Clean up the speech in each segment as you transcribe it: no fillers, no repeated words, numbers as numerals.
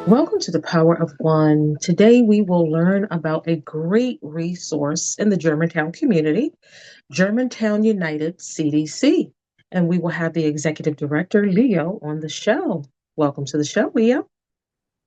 Welcome to the Power of One. Today we will learn about a great resource in the Germantown community, Germantown United CDC. And we will have the executive director, Leo, on the show. Welcome to the show, Leo.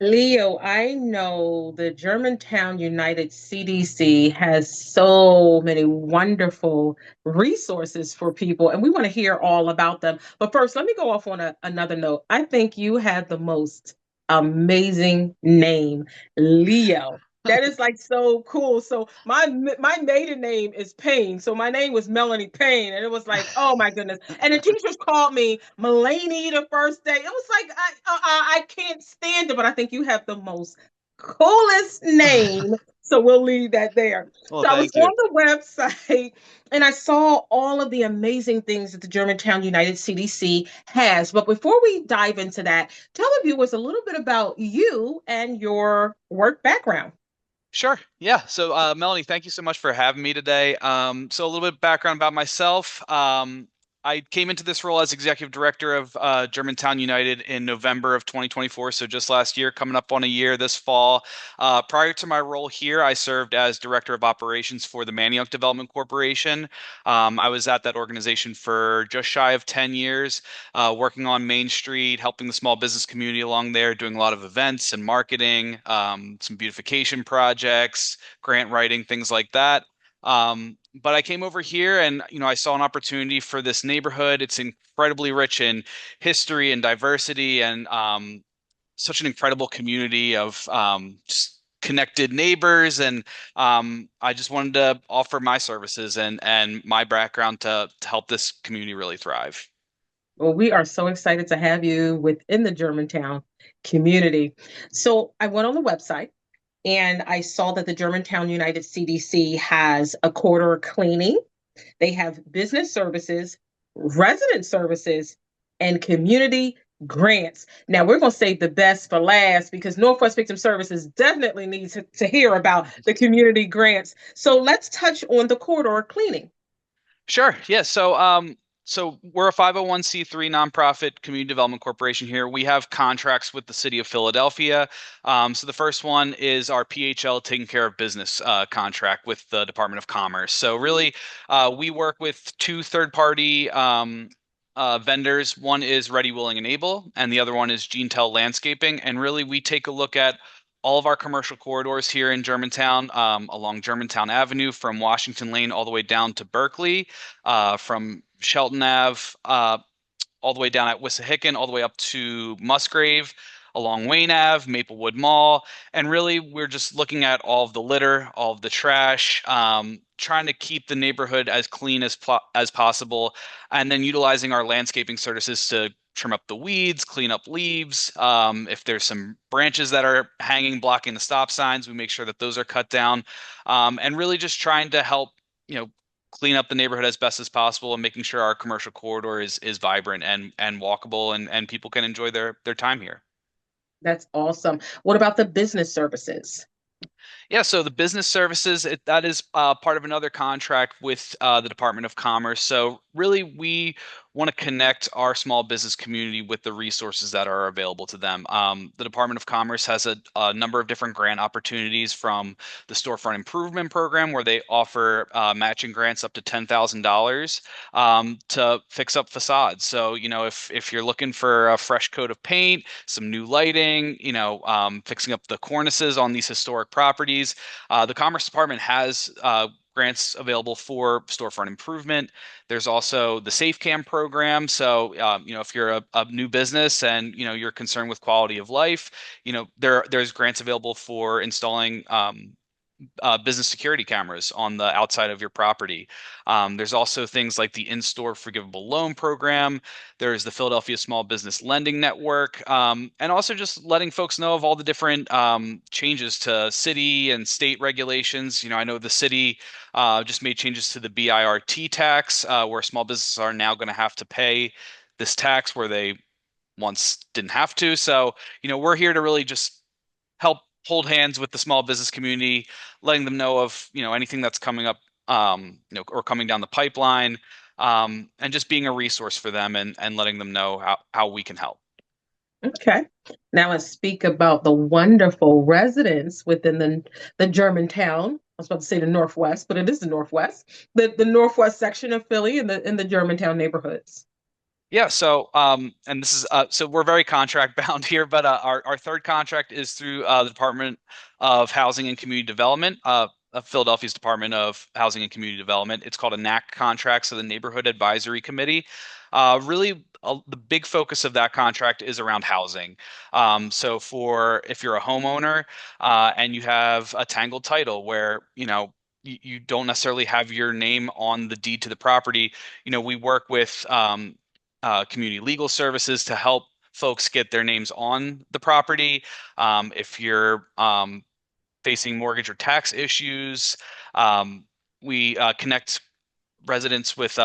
Leo, I know the Germantown United CDC has so many wonderful resources for people, and we want to hear all about them. But first, let me go off on another note. I think you have the most amazing name, Leo. That is like so cool. So my maiden name is Payne. So my name was Melany Payne, and it was like, oh my goodness. And the teachers called me Melany the first day. It was like I can't stand it, but I think you have the most coolest name. So we'll leave that there. Well, So I was thank on you. the website and I saw all of the amazing things that the Germantown United CDC has. But before we dive into that, tell the viewers a little bit about you and your work background. Sure. Yeah. So, Melanie, thank you so much for having me today. So a little bit of background about myself. I came into this role as executive director of Germantown United in November of 2024. So just last year, coming up on a year this fall. Prior to my role here, I served as director of operations for the Manioc Development Corporation. I was at that organization for just shy of 10 years, working on Main Street, helping the small business community along there, doing a lot of events and marketing, some beautification projects, grant writing, things like that. But I came over here and I saw an opportunity for this neighborhood. It's incredibly rich in history and diversity and such an incredible community of just connected neighbors. And I just wanted to offer my services and my background to help this community really thrive. Well, we are so excited to have you within the Germantown community. So I went on the website and I saw that the Germantown United CDC has a corridor cleaning. They have business services, resident services, and community grants. Now we're going to save the best for last because Northwest Victim Services definitely needs to hear about the community grants. So let's touch on the corridor cleaning. Sure. Yeah. So we're a 501(c)(3) nonprofit community development corporation here. We have contracts with the city of Philadelphia. So the first one is our PHL taking care of business contract with the Department of Commerce. So really, we work with two third-party vendors. One is Ready, Willing, and Able, and the other one is GeneTel Landscaping. And really, we take a look at all of our commercial corridors here in Germantown, along Germantown Avenue from Washington Lane all the way down to Berkeley, from Shelton Ave all the way down at Wissahickon, all the way up to Musgrave, along Wayne Ave, Maplewood Mall. And really, we're just looking at all of the litter, all of the trash, trying to keep the neighborhood as clean as possible, and then utilizing our landscaping services to trim up the weeds, clean up leaves. If there's some branches that are hanging, blocking the stop signs, we make sure that those are cut down. And really just trying to help, clean up the neighborhood as best as possible and making sure our commercial corridor is vibrant and walkable and people can enjoy their time here. That's awesome. What about the business services? Yeah, so the business services, that is part of another contract with the Department of Commerce. So really, we want to connect our small business community with the resources that are available to them. The Department of Commerce has a number of different grant opportunities, from the Storefront Improvement Program, where they offer matching grants up to $10,000 to fix up facades. So, if you're looking for a fresh coat of paint, some new lighting, fixing up the cornices on these historic properties, the Commerce Department has grants available for storefront improvement. There's also the Safe Cam program. So, if you're a new business and you're concerned with quality of life, there's grants available for installing business security cameras on the outside of your property. There's also things like the in-store forgivable loan program. There's the Philadelphia Small Business Lending Network, and also just letting folks know of all the different changes to city and state regulations. I know the city just made changes to the BIRT tax, where small businesses are now going to have to pay this tax where they once didn't have to. So, we're here to really just help hold hands with the small business community, letting them know of anything that's coming up, or coming down the pipeline, and just being a resource for them and letting them know how we can help. Okay. Now let's speak about the wonderful residents within the Germantown. I was about to say the Northwest, but it is the Northwest. The Northwest section of Philly in the Germantown neighborhoods. Yeah, so and this is so we're very contract bound here, but our third contract is through the Department of Housing and Community Development, of Philadelphia's Department of Housing and Community Development. It's called a NAC contract, so the Neighborhood Advisory Committee. Really, the big focus of that contract is around housing. So for if you're a homeowner and you have a tangled title where you don't necessarily have your name on the deed to the property, we work with community legal services to help folks get their names on the property. If you're facing mortgage or tax issues, um, we connect residents with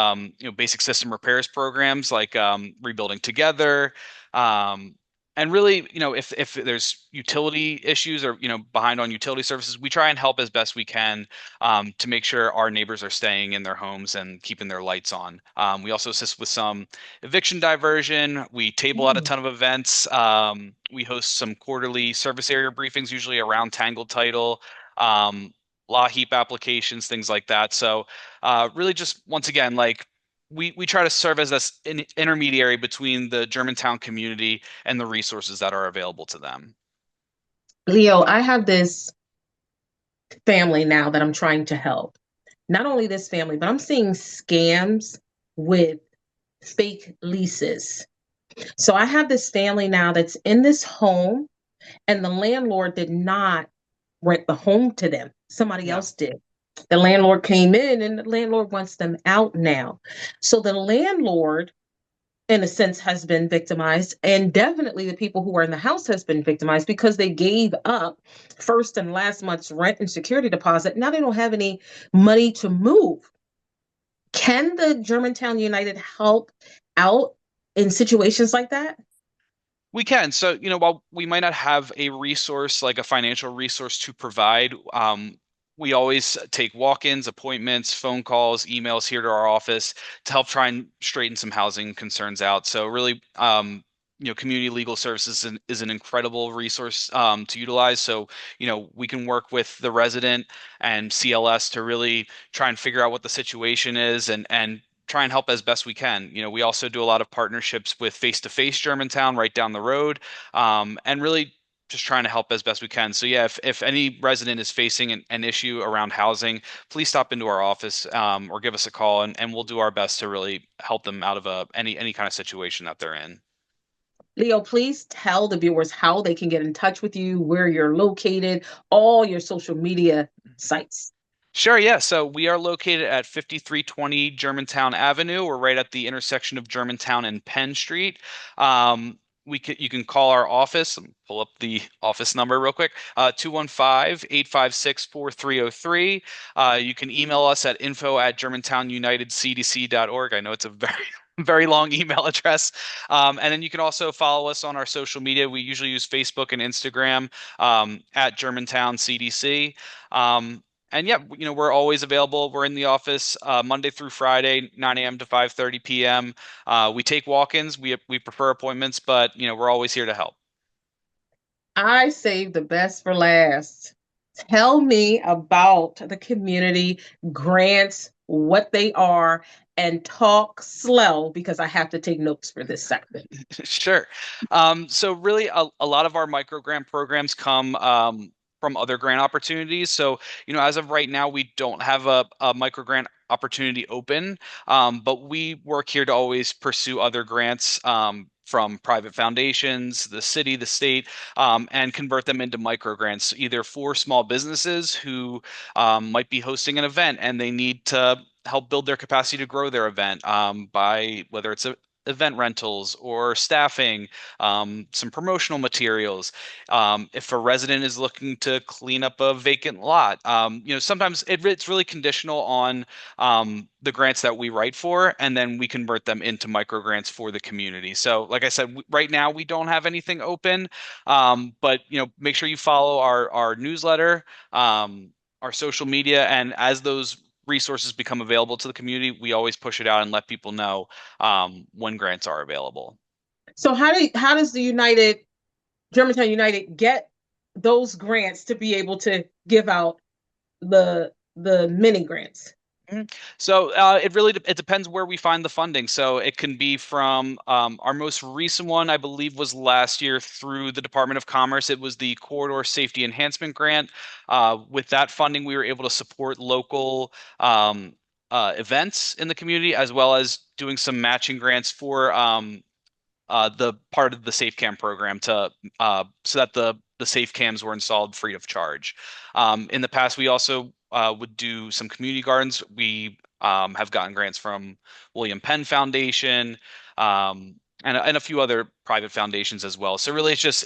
basic system repairs programs like rebuilding together, um, and really if there's utility issues or behind on utility services, we try and help as best we can to make sure our neighbors are staying in their homes and keeping their lights on. We also assist with some eviction diversion. We table at a Mm. ton of events. We host some quarterly service area briefings, usually around tangled title, um, law heap applications, things like that. So really just once again, like we try to serve as this intermediary between the Germantown community and the resources that are available to them. Leo, I have this family now that I'm trying to help. Not only this family, but I'm seeing scams with fake leases. So I have this family now that's in this home, and the landlord did not rent the home to them. Somebody Yeah. else did. The landlord came in and the landlord wants them out now. So the landlord, in a sense, has been victimized, and definitely the people who are in the house has been victimized because they gave up first and last month's rent and security deposit. Now they don't have any money to move. Can the Germantown United help out in situations like that? We can. So, while we might not have a resource like a financial resource to provide, we always take walk-ins, appointments, phone calls, emails here to our office to help try and straighten some housing concerns out. So, really, community legal services is an incredible resource to utilize. So, we can work with the resident and CLS to really try and figure out what the situation is and try and help as best we can. We also do a lot of partnerships with Face to Face Germantown right down the road, and really just trying to help as best we can. So yeah, if any resident is facing an issue around housing, please stop into our office or give us a call, and we'll do our best to really help them out of any kind of situation that they're in. Leo, please tell the viewers how they can get in touch with you, where you're located, all your social media sites. Sure, yeah. So we are located at 5320 Germantown Avenue. We're right at the intersection of Germantown and Penn Street. You can call our office and pull up the office number real quick, 215-856-4303. You can email us at info@germantownunitedcdc.org. I know it's a very very long email address. And then you can also follow us on our social media. We usually use Facebook and Instagram at Germantown CDC. Um, and yeah, we're always available. We're in the office Monday through Friday, 9 a.m. to 5:30 p.m. We take walk-ins. We prefer appointments, but we're always here to help. I saved the best for last. Tell me about the community grants, what they are, and talk slow because I have to take notes for this segment. Sure. So really, a lot of our micro grant programs come from other grant opportunities. So, as of right now, we don't have a micro grant opportunity open, but we work here to always pursue other grants from private foundations, the city, the state, and convert them into micro grants, either for small businesses who might be hosting an event and they need to help build their capacity to grow their event by whether it's a event rentals or staffing, some promotional materials. If a resident is looking to clean up a vacant lot, sometimes it's really conditional on the grants that we write for, and then we convert them into micro grants for the community. So, like I said, right now we don't have anything open, but make sure you follow our newsletter, our social media, and as those resources become available to the community, we always push it out and let people know when grants are available. So how does the United Germantown United get those grants to be able to give out the mini grants? Mhm. So it depends where we find the funding. So it can be from our most recent one, I believe, was last year through the Department of Commerce. It was the Corridor Safety Enhancement Grant. With that funding, we were able to support local events in the community, as well as doing some matching grants for the part of the safe cam program to so that the safe cams were installed free of charge. In the past, we also would do some community gardens. We have gotten grants from William Penn Foundation, and a few other private foundations as well. So really, it's just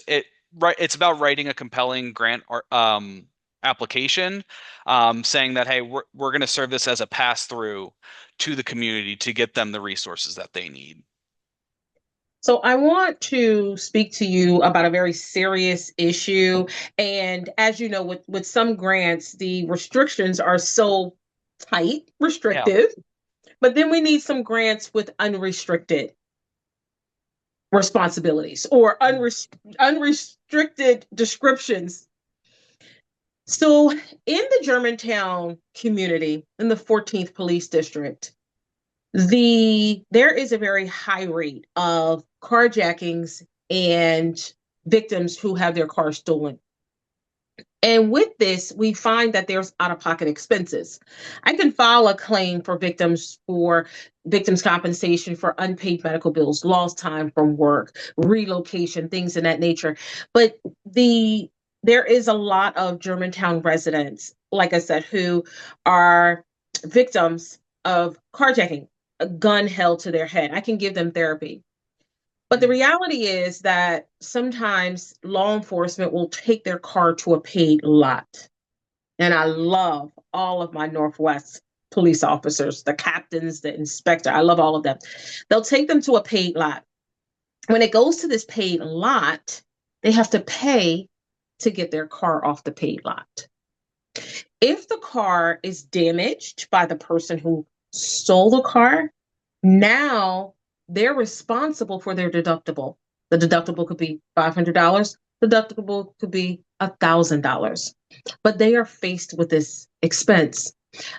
right. It's about writing a compelling grant or application, saying that, hey, we're going to serve this as a pass through to the community to get them the resources that they need. So I want to speak to you about a very serious issue. And as you know, with some grants, the restrictions are so tight, Yeah. restrictive, but then we need some grants with unrestricted responsibilities or unrestricted descriptions. So in the Germantown community, in the 14th Police District, there is a very high rate of carjackings and victims who have their cars stolen. And with this, we find that there's out of pocket expenses. I can file a claim for victims compensation for unpaid medical bills, lost time from work, relocation, things in that nature. But there is a lot of Germantown residents, like I said, who are victims of carjacking, a gun held to their head. I can give them therapy. But the Mm. reality is that sometimes law enforcement will take their car to a paid lot. And I love all of my Northwest police officers, the captains, the inspector. I love all of them. They'll take them to a paid lot. When it goes to this paid lot, they have to pay to get their car off the paid lot. If the car is damaged by the person who stole the car, now they're responsible for their deductible. The deductible could be $500, deductible could be $1,000, but they are faced with this expense.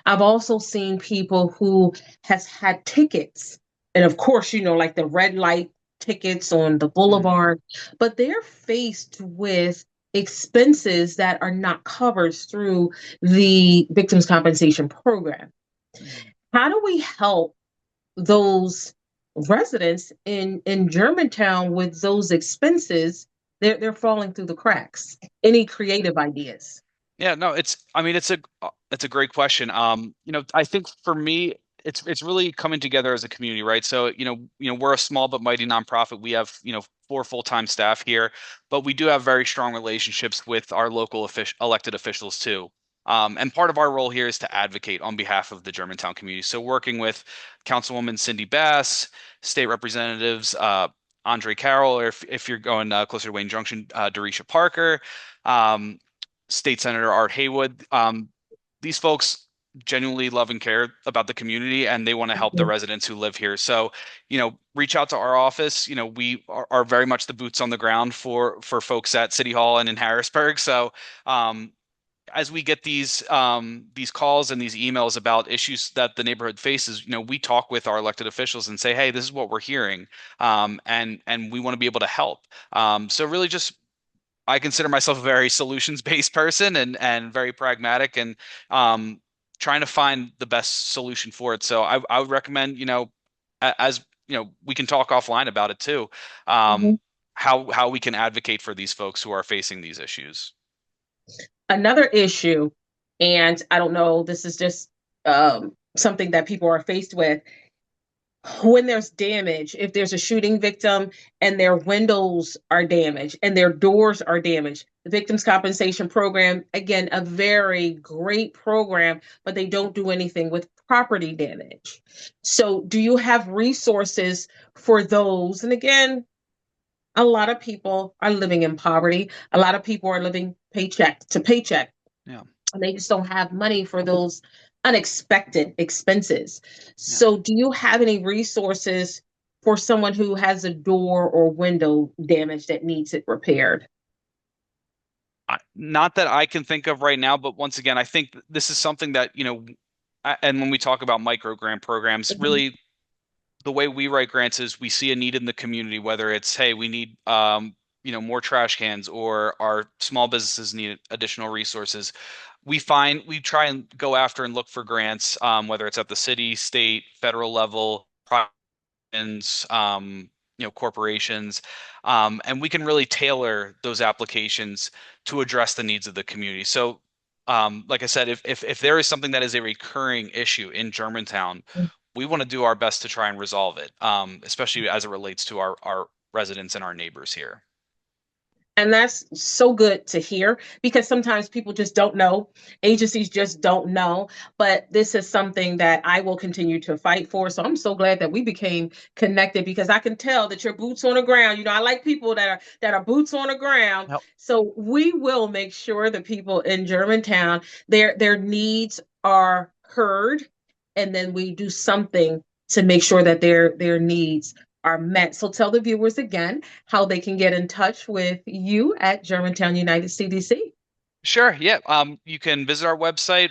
I've also seen people who has had tickets, and of course, like the red light tickets on the Mm. boulevard, but they're faced with expenses that are not covered through the victims compensation program. Mm. How do we help those residents in Germantown with those expenses? They're falling through the cracks. Any creative ideas? Yeah, no, I mean, it's a great question. I think for me, it's really coming together as a community, right? So, we're a small but mighty nonprofit. We have, four full-time staff here, but we do have very strong relationships with our local elected officials too. And part of our role here is to advocate on behalf of the Germantown community. So working with Councilwoman Cindy Bass, state representatives, Andre Carroll, or if you're going closer to Wayne Junction, Dorisha Parker, um, State Senator Art Haywood. These folks genuinely love and care about the community, and they want to help the Mhm. residents who live here. So, reach out to our office. We are very much the boots on the ground for folks at City Hall and in Harrisburg. So, as we get these calls and these emails about issues that the neighborhood faces, we talk with our elected officials and say, hey, this is what we're hearing, and we want to be able to help. So really just I consider myself a very solutions-based person and very pragmatic and um, trying to find the best solution for it. So I would recommend, as we can talk offline about it too, Mhm. um, how we can advocate for these folks who are facing these issues. Another issue, and I don't know, this is just something that people are faced with when there's damage, if there's a shooting victim and their windows are damaged and their doors are damaged, the victims compensation program, again, a very great program, but they don't do anything with property damage. So do you have resources for those? And again, a lot of people are living in poverty. A lot of people are living paycheck to paycheck, Yeah, and they just don't have money for those unexpected expenses. yeah. So, do you have any resources for someone who has a door or window damage that needs it repaired? Not that I can think of right now, but once again, I think this is something that, and when we talk about micro grant programs, Mhm. really the way we write grants is we see a need in the community, whether it's, hey, we need more trash cans, or our small businesses need additional resources. We try and go after and look for grants, whether it's at the city, state, federal level, and corporations, and we can really tailor those applications to address the needs of the community. So, like I said, if there is something that is a recurring issue in Germantown, we want to do our best to try and resolve it, especially as it relates to our residents and our neighbors here. And that's so good to hear because sometimes people just don't know. Agencies just don't know. But this is something that I will continue to fight for. So I'm so glad that we became connected because I can tell that you're boots on the ground. I like people that are boots on the ground. Yep. So we will make sure the people in Germantown, their needs are heard, and then we do something to make sure that their needs are met. So tell the viewers again how they can get in touch with you at Germantown United CDC. Sure. Yeah. You can visit our website,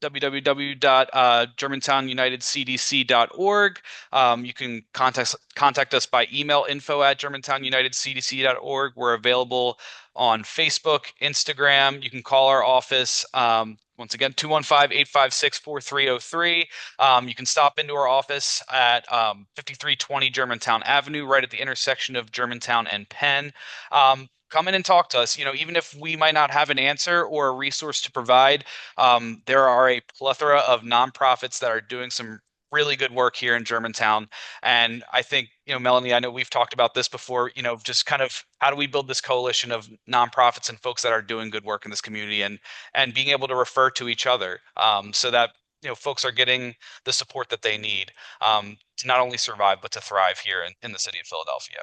www.germantownunitedcdc.org. You can contact us by email, info@germantownunitedcdc.org. We're available on Facebook, Instagram. You can call our office. Once again, 215-856-4303. You can stop into our office at 5320 Germantown Avenue, right at the intersection of Germantown and Penn. Come in and talk to us. Even if we might not have an answer or a resource to provide, there are a plethora of nonprofits that are doing some really good work here in Germantown. And I think, Melanie, I know we've talked about this before, just kind of how do we build this coalition of nonprofits and folks that are doing good work in this community, and being able to refer to each other, so that, folks are getting the support that they need, to not only survive, but to thrive here in the city of Philadelphia.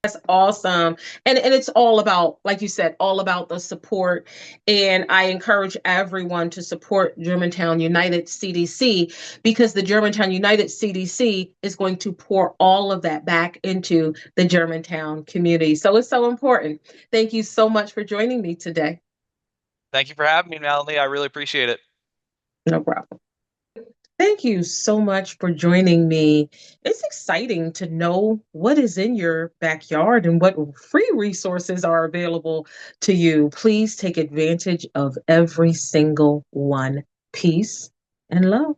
That's awesome. And it's all about, like you said, all about the support. And I encourage everyone to support Germantown United CDC because the Germantown United CDC is going to pour all of that back into the Germantown community. So it's so important. Thank you so much for joining me today. Thank you for having me, Melanie. I really appreciate it. No problem. Thank you so much for joining me. It's exciting to know what is in your backyard and what free resources are available to you. Please take advantage of every single one. Peace and love.